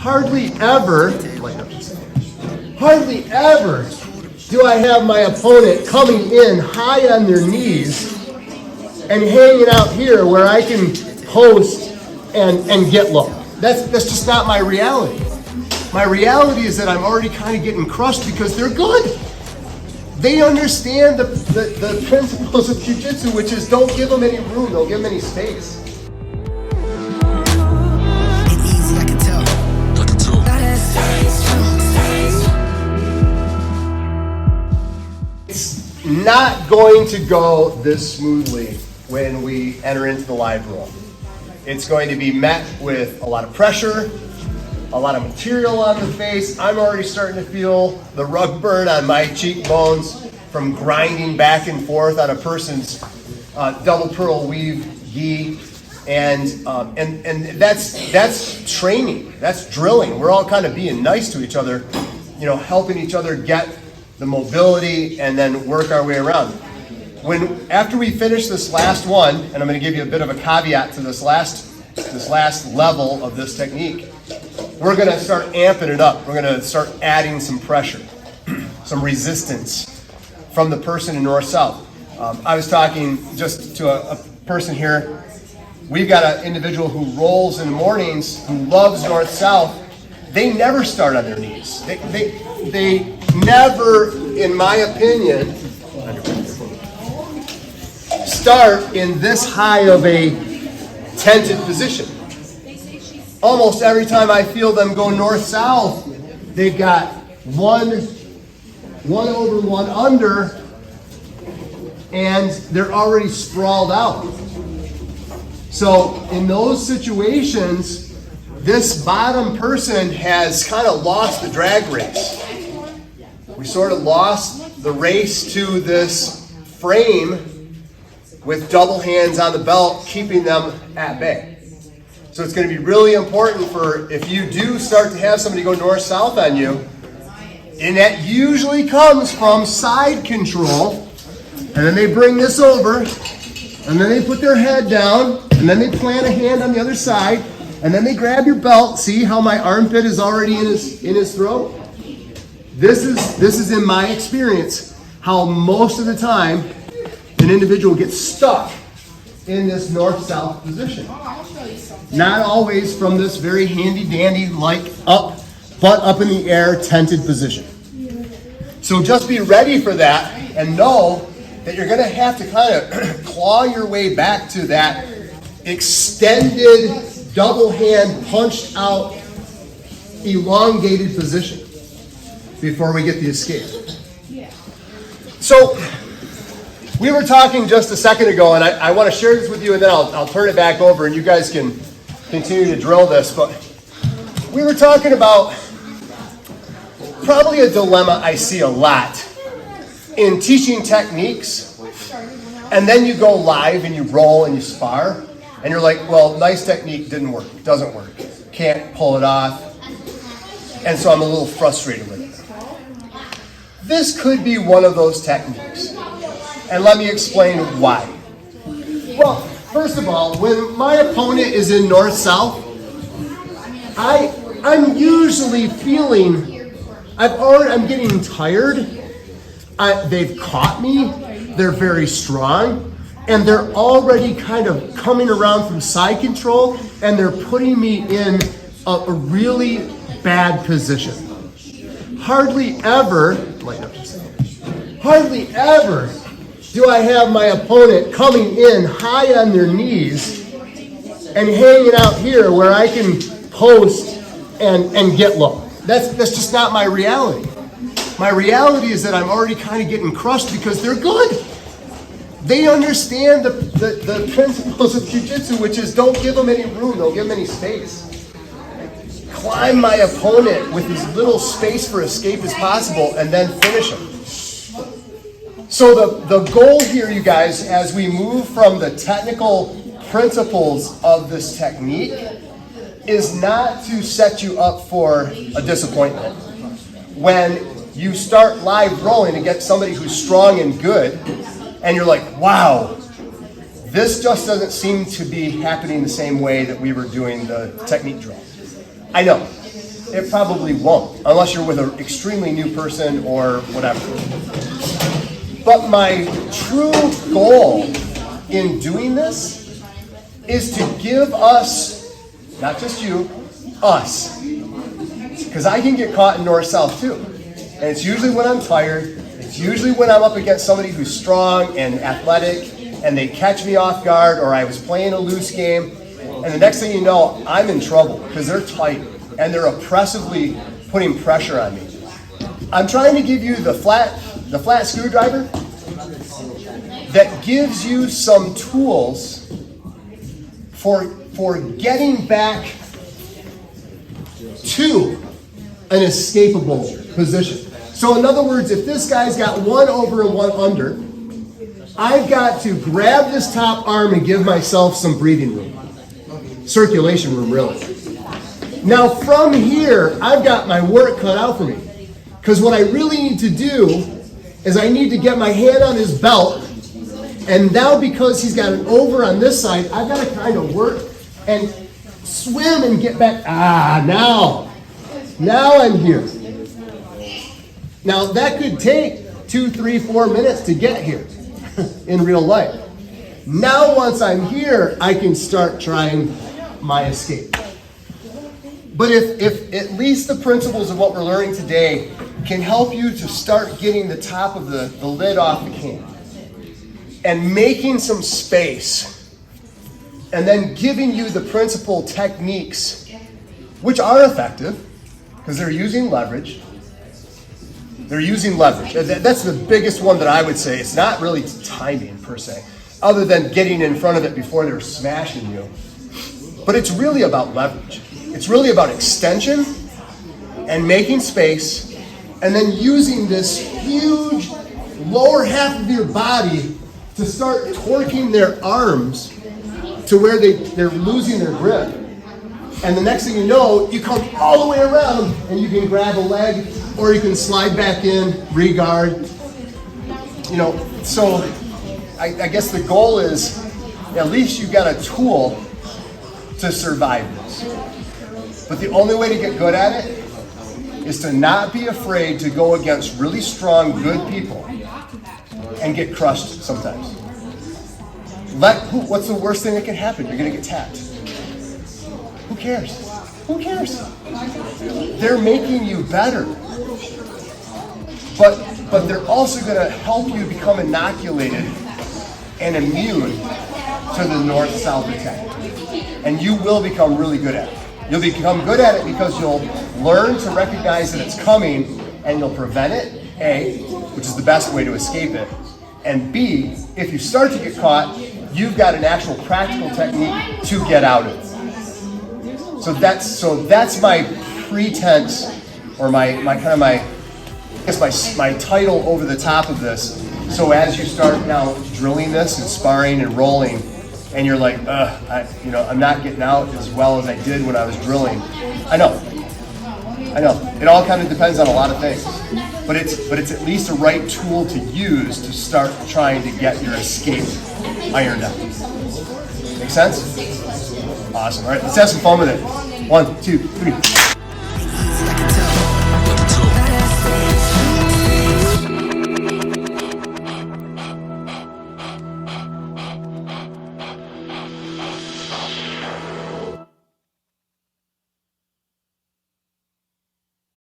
hardly ever do I have my opponent coming in high on their knees and hanging out here where I can post and get low. That's just not my reality. My reality is that I'm already kind of getting crushed because they're good. They understand the principles of jiu-jitsu, which is don't give them any room, don't give them any space. It's not going to go this smoothly when we enter into the live roll. It's going to be met with a lot of pressure, a lot of material on the face. I'm already starting to feel the rug burn on my cheekbones from grinding back and forth on a person's double pearl weave gi, and that's training, that's drilling. We're all kind of being nice to each other, helping each other get the mobility and then work our way around. After we finish this last one, and I'm going to give you a bit of a caveat to this last level of this technique, we're going to start amping it up. We're going to start adding some pressure, some resistance from the person in north-south. I was talking just to a person here. We've got an individual who rolls in the mornings, who loves north-south. They never start on their knees. They never, in my opinion, start in this high of a tented position. Almost every time I feel them go north-south, they've got one over, one under, and they're already sprawled out. So in those situations, this bottom person has kind of lost the drag race. We sort of lost the race to this frame with double hands on the belt, keeping them at bay. So it's going to be really important for if you do start to have somebody go north-south on you, and that usually comes from side control, and then they bring this over, and then they put their head down, and then they plant a hand on the other side, and then they grab your belt. See how my armpit is already in his throat? This is in my experience how most of the time an individual gets stuck in this north-south position. Not always from this very handy-dandy, like butt up in the air, tented position. So just be ready for that and know that you're going to have to kind of claw your way back to that extended, double hand, punched out, elongated position before we get the escape. So we were talking just a second ago, and I want to share this with you, and then I'll turn it back over, and you guys can continue to drill this. But we were talking about probably a dilemma I see a lot in teaching techniques, and then you go live and you roll and you spar, and you're like, well, nice technique, didn't work, doesn't work, can't pull it off, and so I'm a little frustrated with it. This could be one of those techniques. And let me explain why. Well, first of all, when my opponent is in north-south, I'm usually feeling, I'm getting tired. They've caught me. They're very strong. And they're already kind of coming around from side control, and they're putting me in a really bad position. Hardly ever do I have my opponent coming in high on their knees and hanging out here where I can post and get low. That's just not my reality. My reality is that I'm already kind of getting crushed because they're good. They understand the principles of jiu-jitsu, which is don't give them any room, don't give them any space. Climb my opponent with as little space for escape as possible and then finish him. So the goal here, you guys, as we move from the technical principles of this technique, is not to set you up for a disappointment. When you start live rolling and get somebody who's strong and good, and you're like, wow, this just doesn't seem to be happening the same way that we were doing the technique drill. I know. it probably won't, unless you're with an extremely new person or whatever. But my true goal in doing this is to give us, not just you, us. Because I can get caught in north-south too. And it's usually when I'm tired, it's usually when I'm up against somebody who's strong and athletic, and they catch me off guard, or I was playing a loose game, and the next thing you know, I'm in trouble because they're tight and they're oppressively putting pressure on me. I'm trying to give you the flat screwdriver that gives you some tools for getting back to an escapable position. So in other words, if this guy's got one over and one under, I've got to grab this top arm and give myself some breathing room. Circulation room, really. Now from here, I've got my work cut out for me. Because what I really need to do is I need to get my hand on his belt, and now because he's got an over on this side, I've got to kind of work and swim and get back. Now I'm here. Now that could take 2, 3, 4 minutes to get here in real life. Now once I'm here, I can start trying my escape. But if at least the principles of what we're learning today can help you to start getting the top of the lid off the can and making some space, and then giving you the principal techniques, which are effective because they're using leverage. They're using leverage. That's the biggest one that I would say. It's not really timing per se, other than getting in front of it before they're smashing you. But it's really about leverage. It's really about extension and making space, and then using this huge lower half of your body to start torquing their arms to where they're losing their grip. And the next thing you know, you come all the way around and you can grab a leg, or you can slide back in, re-guard. You know, so I guess the goal is at least you've got a tool to survive this. But the only way to get good at it is to not be afraid to go against really strong, good people and get crushed sometimes. What's the worst thing that can happen? You're going to get tapped. Who cares? Who cares? They're making you better. But they're also going to help you become inoculated and immune to the north-south attack. And you will become really good at it. You'll become good at it because you'll learn to recognize that it's coming, and you'll prevent it, A, which is the best way to escape it, and B, if you start to get caught, you've got an actual practical technique to get out of it. So that's my pretense, or my title over the top of this. So as you start now drilling this and sparring and rolling, and you're like, I'm not getting out as well as I did when I was drilling. I know. It all kind of depends on a lot of things, but it's at least a right tool to use to start trying to get your escape ironed out. Make sense? Awesome. All right, let's have some fun with it. 1, 2, 3.